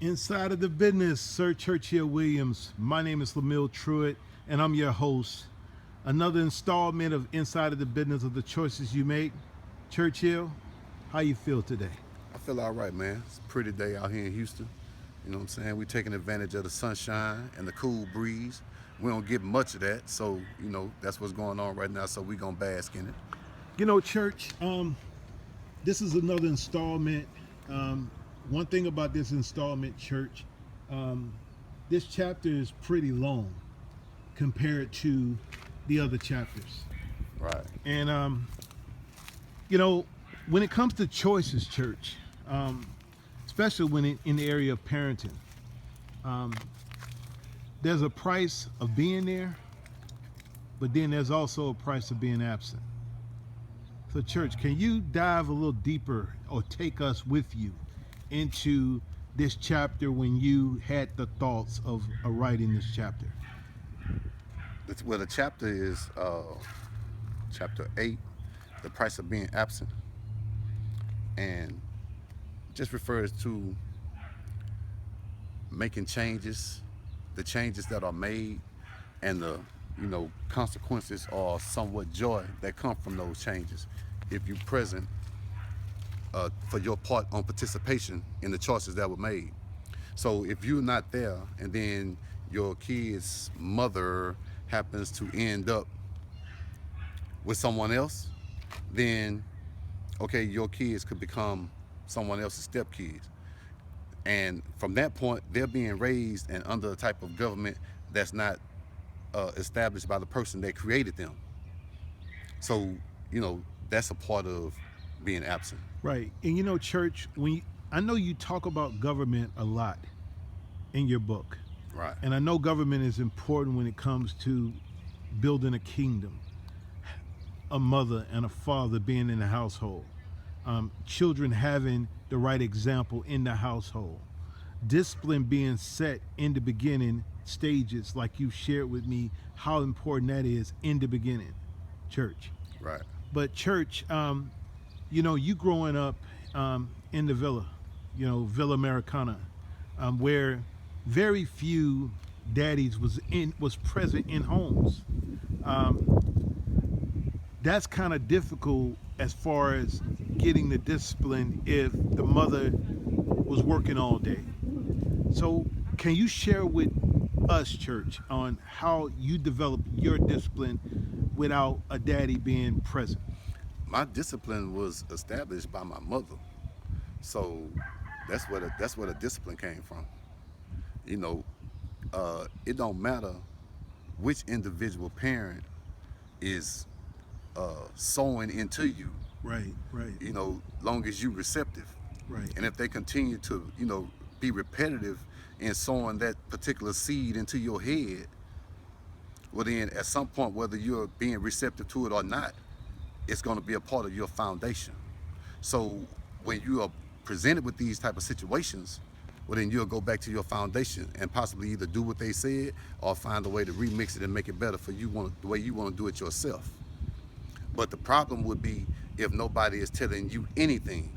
Inside of the business, Sir Churchill Williams. My name is Lamille Truitt, and I'm your host. Another installment of Inside of the Business of the Choices You Make. Churchill, how you feel today? I feel all right, man. It's a pretty day out here in Houston. You know what I'm saying? We're taking advantage of the sunshine and the cool breeze. We don't get much of that, so, that's what's going on right now, so we're going to bask in it. You know, Church, this is another installment. One thing about this installment, Church, this chapter is pretty long compared to the other chapters. Right. And, when it comes to choices, Church, especially when in the area of parenting, there's a price of being there, but then there's also a price of being absent. So, Church, can you dive a little deeper or take us with you into this chapter when you had the thoughts of writing this chapter? Well, the chapter is chapter 8, the price of being absent, and just refers to making changes, the changes that are made, and the consequences or somewhat joy that come from those changes if you're present for your part on participation in the choices that were made. So if you're not there and then your kid's mother happens to end up with someone else, then okay, your kids could become someone else's stepkids. And from that point, they're being raised and under a type of government that's not established by the person that created them. So, that's a part of being absent. Right. And Church, I know you talk about government a lot in your book. Right. And I know government is important when it comes to building a kingdom, a mother and a father being in the household, children having the right example in the household, discipline being set in the beginning stages, like you shared with me how important that is in the beginning, Church. Right. But Church, you growing up in the Villa, Villa Americana, where very few daddies was present in homes. That's kind of difficult as far as getting the discipline if the mother was working all day. So can you share with us, Church, on how you developed your discipline without a daddy being present? My discipline was established by my mother. So that's where the discipline came from. It don't matter which individual parent is sowing into you. Right. Long as you receptive. Right. And if they continue to, be repetitive in sowing that particular seed into your head, well then at some point, whether you're being receptive to it or not, it's going to be a part of your foundation. So when you are presented with these type of situations, well then you'll go back to your foundation and possibly either do what they said or find a way to remix it and make it better for you the way you want to do it yourself. But the problem would be if nobody is telling you anything.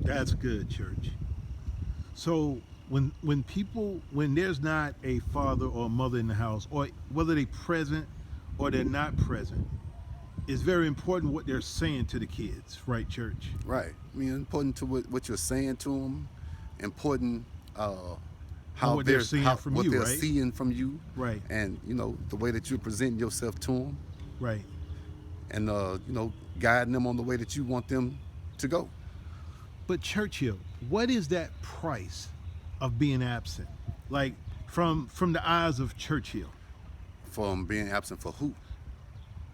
That's good, Church. So when there's not a father or a mother in the house, or whether they're present or they're not present, it's very important what they're saying to the kids, right, Church? Right. I mean, important to what you're saying to them, important how what they're seeing from what you, they're right? seeing from you, Right. and the way that you're presenting yourself to them, Right. and guiding them on the way that you want them to go. But Churchill, what is that price of being absent? Like from the eyes of Churchill, From being absent for who?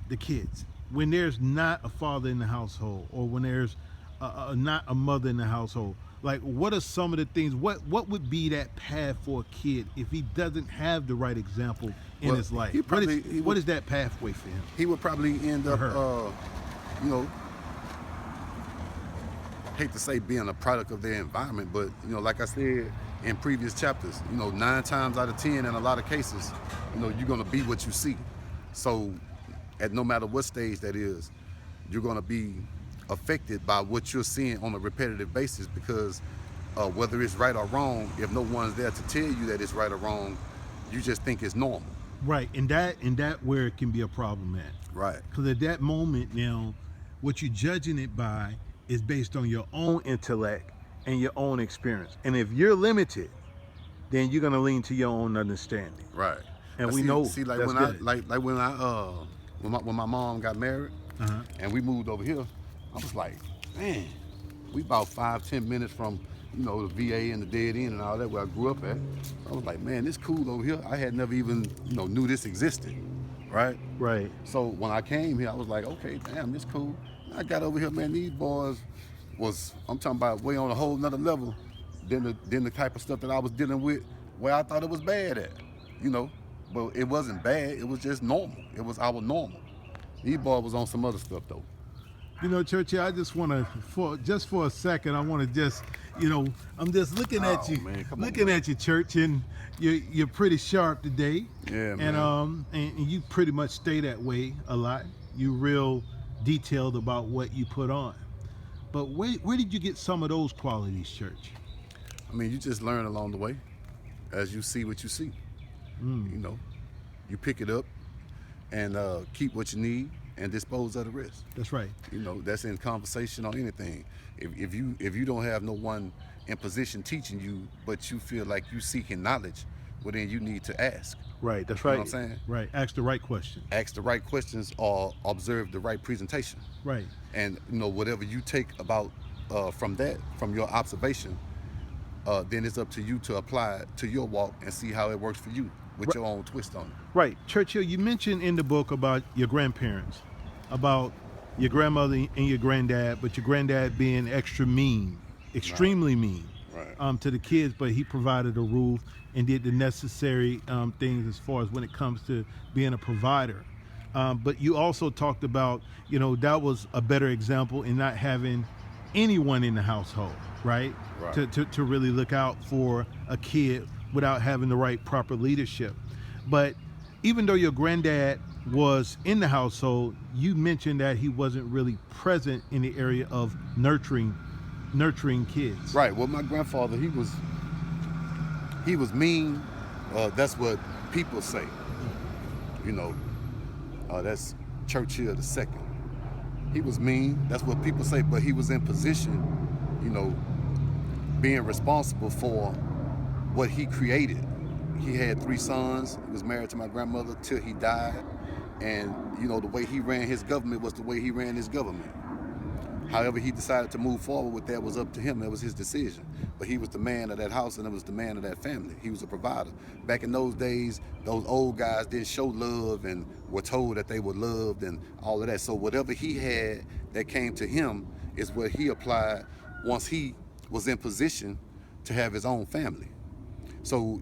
the kids. When there's not a father in the household, or when there's not a mother in the household, like what are some of the things? What would be that path for a kid if he doesn't have the right example in his life? What is that pathway for him? He would probably end up, hate to say being a product of their environment, but like I said in previous chapters, 9 times out of 10 in a lot of cases, you're gonna be what you see. So at no matter what stage that is, you're gonna be affected by what you're seeing on a repetitive basis, because whether it's right or wrong, if no one's there to tell you that it's right or wrong, you just think it's normal. Right, and that where it can be a problem at. Right. Because at that moment now, what you're judging it by is based on your own intellect and your own experience. And if you're limited, then you're gonna lean to your own understanding. Right. And But we know see, like that's when good. when my mom got married Uh-huh. and we moved over here, I was like, man, we about 5-10 minutes from, the VA and the dead end and all that where I grew up at. I was like, man, this cool over here. I had never even, knew this existed. Right? Right. So when I came here, I was like, okay, damn, this cool. I got over here, man, these boys I'm talking about way on a whole nother level than the type of stuff that I was dealing with where I thought it was bad at, But it wasn't bad, it was just normal. It was our normal. These boys was on some other stuff though. Churchill, I just want to, for a second, I want to just, I'm just looking at you, man, come on, looking man. at you, Church, and you're pretty sharp today. Yeah, and man. And you pretty much stay that way a lot. You real detailed about what you put on. But where did you get some of those qualities, Church? I mean, you just learn along the way as you see what you see. You pick it up and keep what you need and dispose of the rest. That's right. That's in conversation or anything. If you don't have no one in position teaching you, but you feel like you seeking knowledge, well then you need to ask. Right, that's You right. know what I'm saying? Right, ask the right question. Ask the right questions or observe the right presentation. Right. And whatever you take about from your observation, then it's up to you to apply it to your walk and see how it works for you with your own twist on it. Right. Churchill, you mentioned in the book about your grandparents, about your grandmother and your granddad, but your granddad being extremely mean Right. to the kids, but he provided a roof and did the necessary things as far as when it comes to being a provider. But you also talked about, that was a better example in not having anyone in the household, right? Right. To really look out for a kid without having the right proper leadership. But even though your granddad was in the household, you mentioned that he wasn't really present in the area of nurturing kids. Right. Well, my grandfather, he was mean. That's what people say. That's Churchill II. He was mean. That's what people say. But he was in position, being responsible for what he created. He had 3 sons. He was married to my grandmother till he died. And, the way he ran his government was the way he ran his government. However he decided to move forward with that was up to him. That was his decision. But he was the man of that house and it was the man of that family. He was a provider. Back in those days, those old guys didn't show love and were told that they were loved and all of that. So whatever he had that came to him is what he applied once he was in position to have his own family. So,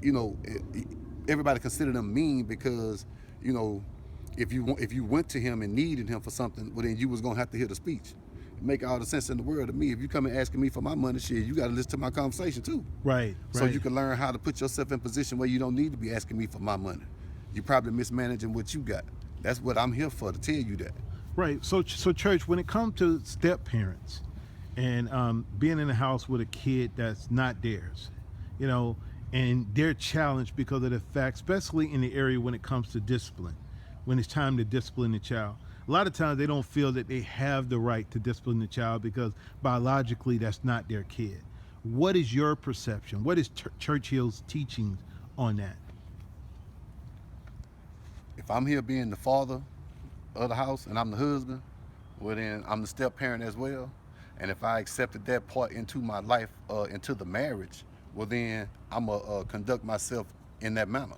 everybody considered him mean because, if you went to him and needed him for something, well then you was gonna have to hear the speech. It make all the sense in the world to me. If you come and asking me for my money, shit, you gotta listen to my conversation too. Right. So you can learn how to put yourself in position where you don't need to be asking me for my money. You're probably mismanaging what you got. That's what I'm here for, to tell you that. Right. So Church, when it comes to step parents and being in a house with a kid that's not theirs, and they're challenged because of the fact, especially in the area when it comes to discipline, when it's time to discipline the child. A lot of times they don't feel that they have the right to discipline the child because biologically that's not their kid. What is your perception? What is Churchill's teachings on that? If I'm here being the father of the house and I'm the husband, well then I'm the step parent as well. And if I accepted that part into my life, into the marriage, well then I'm gonna conduct myself in that manner.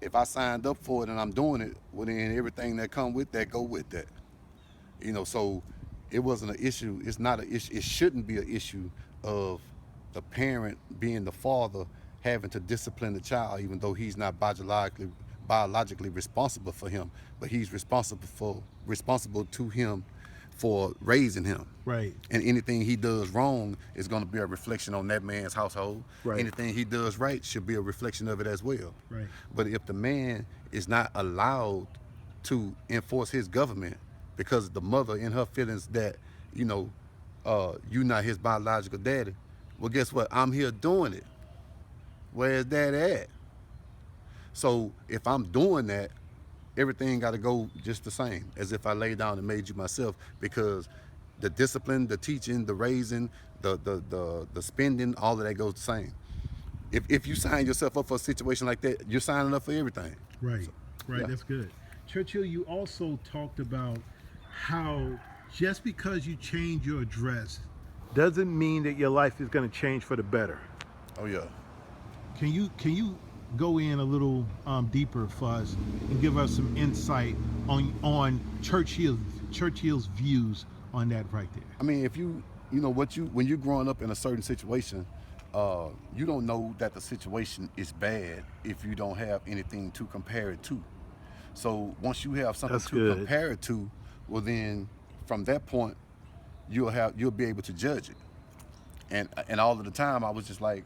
If I signed up for it and I'm doing it, well then everything that come with that go with that. So it wasn't an issue. It's not an issue. It shouldn't be an issue of the parent being the father having to discipline the child, even though he's not biologically responsible for him, but he's responsible to him for raising him. Right. And anything he does wrong is going to be a reflection on that man's household. Right. Anything he does right should be a reflection of it as well. Right. But if the man is not allowed to enforce his government because the mother in her feelings that, you're not his biological daddy, Well, guess what? I'm here doing it. Where's Daddy at? So if I'm doing that, everything got to go just the same as if I laid down and made you myself, because the discipline, the teaching, the raising, the spending, all of that goes the same. If you sign yourself up for a situation like that, you're signing up for everything. Right, right. Yeah. That's good. Churchill, you also talked about how just because you change your address doesn't mean that your life is going to change for the better. Oh yeah. Can you go in a little deeper for us and give us some insight on Churchill's views on that right there? I mean, if you know when you're growing up in a certain situation, you don't know that the situation is bad if you don't have anything to compare it to. So once you have something That's to good. compare it to, well then from that point you'll be able to judge it. And all of the time I was just like,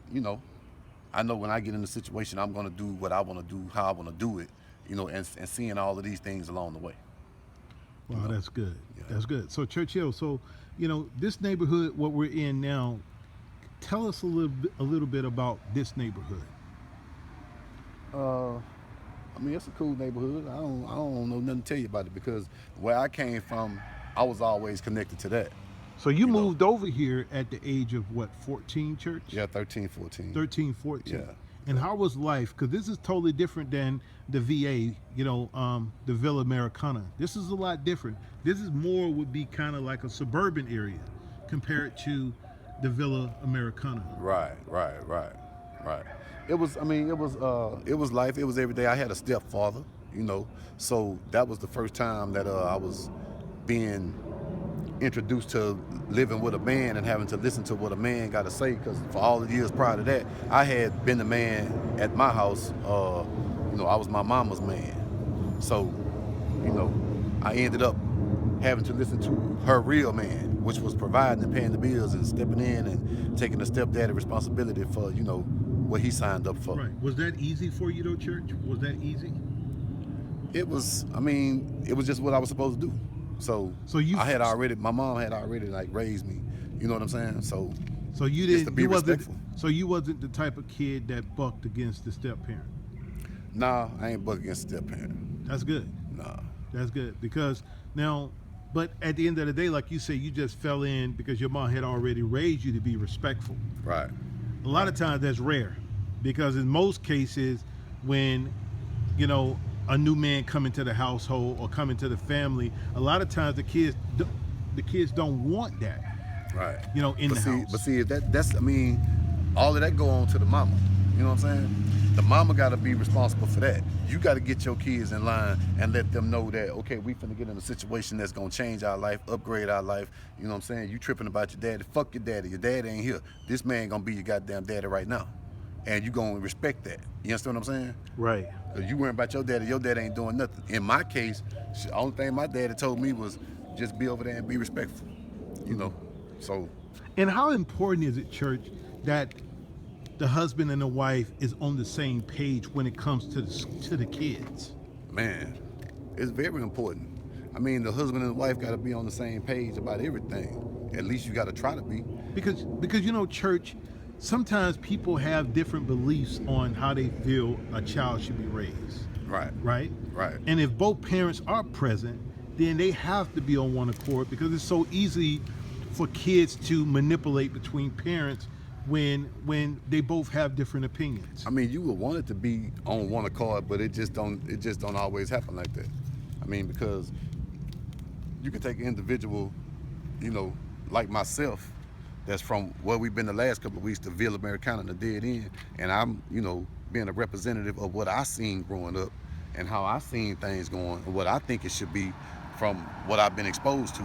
I know when I get in a situation I'm gonna do what I wanna do, how I wanna do it, and seeing all of these things along the way. Wow, that's good. Yeah. That's good. So Churchill, this neighborhood, what we're in now, tell us a little bit about this neighborhood. I mean, it's a cool neighborhood. I don't know nothing to tell you about it, because where I came from, I was always connected to that. So you moved over here at the age of what, 14, Church? Yeah, 13, 14. 13, 14. Yeah. And how was life? Because this is totally different than the VA, the Villa Americana. This is a lot different. This is would be kind of like a suburban area compared to the Villa Americana. Right. It was life. It was every day. I had a stepfather, so that was the first time that I was being introduced to living with a man and having to listen to what a man got to say, because for all the years prior to that, I had been the man at my house. I was my mama's man. So, I ended up having to listen to her real man, which was providing and paying the bills and stepping in and taking the stepdaddy responsibility for, what he signed up for. Right. Was that easy for you though, Church? Was that easy? It was just what I was supposed to do. So my mom had already like raised me. You know what I'm saying? So you just to didn't be you wasn't respectful. so you wasn't the type of kid that bucked against the step parent. Nah, I ain't buck against step parent. That's good. Nah. That's good, because now, but at the end of the day, like you say, you just fell in because your mom had already raised you to be respectful. Right. A lot of times that's rare, because in most cases, when a new man come into the household or come into the family, a lot of times the kids don't want that. Right. In the house. But see, all of that go on to the mama. You know what I'm saying? The mama got to be responsible for that. You got to get your kids in line and let them know that, okay, we finna get in a situation that's gonna change our life, upgrade our life. You know what I'm saying? You tripping about your daddy? Fuck your daddy. Your daddy ain't here. This man gonna be your goddamn daddy right now, and you gonna respect that. You understand what I'm saying? Right. Cause you worrying about your daddy ain't doing nothing. In my case, the only thing my daddy told me was just be over there and be respectful. So. And how important is it, Church, that the husband and the wife is on the same page when it comes to the kids? Man, it's very important. The husband and the wife got to be on the same page about everything. At least you got to try to be. Because Church, sometimes people have different beliefs on how they feel a child should be raised. Right. Right? Right. And if both parents are present, then they have to be on one accord, because it's so easy for kids to manipulate between parents when they both have different opinions. You would want it to be on one accord, but it just don't always happen like that. Because you can take an individual, like myself, that's from where we've been the last couple of weeks, to Villa Americana and the Dead End, and I'm, being a representative of what I seen growing up and how I seen things going, and what I think it should be from what I've been exposed to,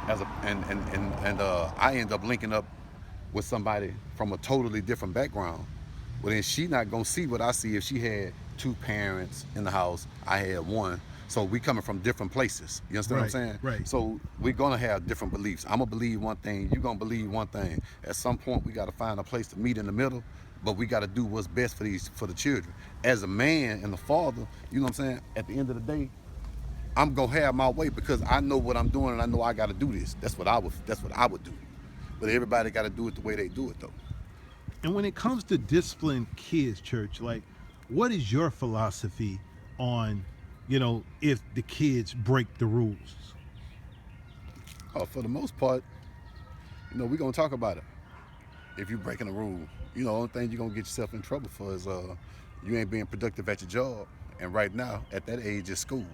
I end up linking up with somebody from a totally different background. Well, then she not gonna see what I see if she had two parents in the house. I had one. So we coming from different places. You understand what I'm saying? Right. So we're gonna have different beliefs. I'm gonna believe one thing, you're gonna believe one thing. At some point we gotta find a place to meet in the middle, but we gotta do what's best for the children. As a man and a father, you know what I'm saying? At the end of the day, I'm gonna have my way, because I know what I'm doing and I know I gotta do this. That's what I would do. But everybody got to do it the way they do it, though. And when it comes to discipline kids, church, like, what is your philosophy on, if the kids break the rules? For the most part, we're going to talk about it. If you're breaking a rule, the only thing you're going to get yourself in trouble for is you ain't being productive at your job. And right now, at that age, is school.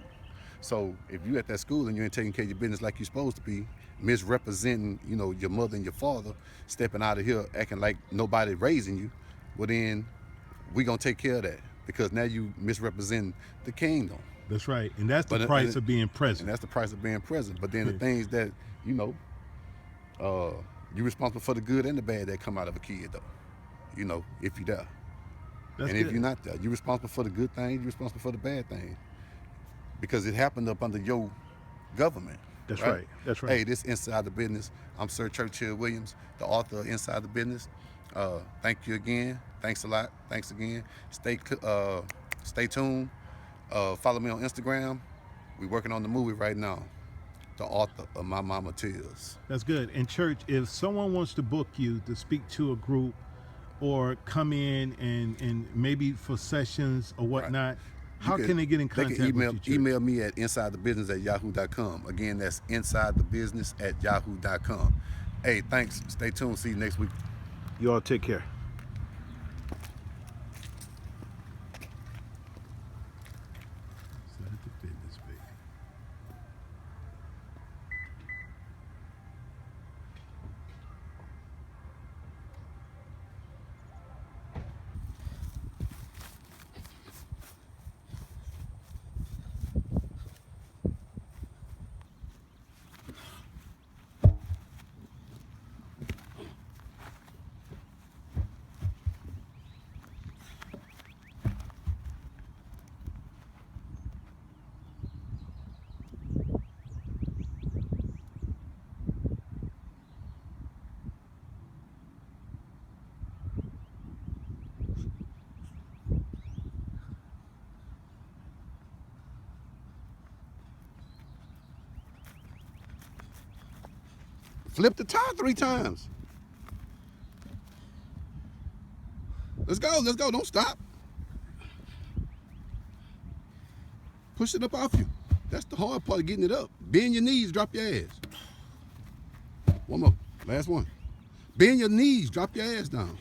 So if you at that school and you ain't taking care of your business like you're supposed to be, misrepresenting, your mother and your father, stepping out of here acting like nobody raising you, well then we gonna take care of that, because now you misrepresenting the kingdom. That's right. And that's the price of being present. And that's the price of being present. But then the things that, you're responsible for the good and the bad that come out of a kid, though, if you're there. That's and good. if you're not there, you're responsible for the good thing, you're responsible for the bad thing. Because it happened up under your government. That's right. That's right. Hey, this Inside the Business. I'm Sir Churchill Williams, the author of Inside the Business. Thank you again. Thanks a lot. Thanks again. Stay tuned. Follow me on Instagram. We're working on the movie right now. The author of My Mama Tears. That's good. And church, if someone wants to book you to speak to a group or come in and maybe for sessions or whatnot, right, how can they get in contact with you? Church? Email me at insidethebusiness@yahoo.com. Again, that's insidethebusiness@yahoo.com. Hey, thanks. Stay tuned. See you next week. You all take care. Inside the Business, baby. Flip the tire 3 times. Let's go. Let's go. Don't stop. Push it up off you. That's the hard part of getting it up. Bend your knees, drop your ass. One more. Last one. Bend your knees, drop your ass down.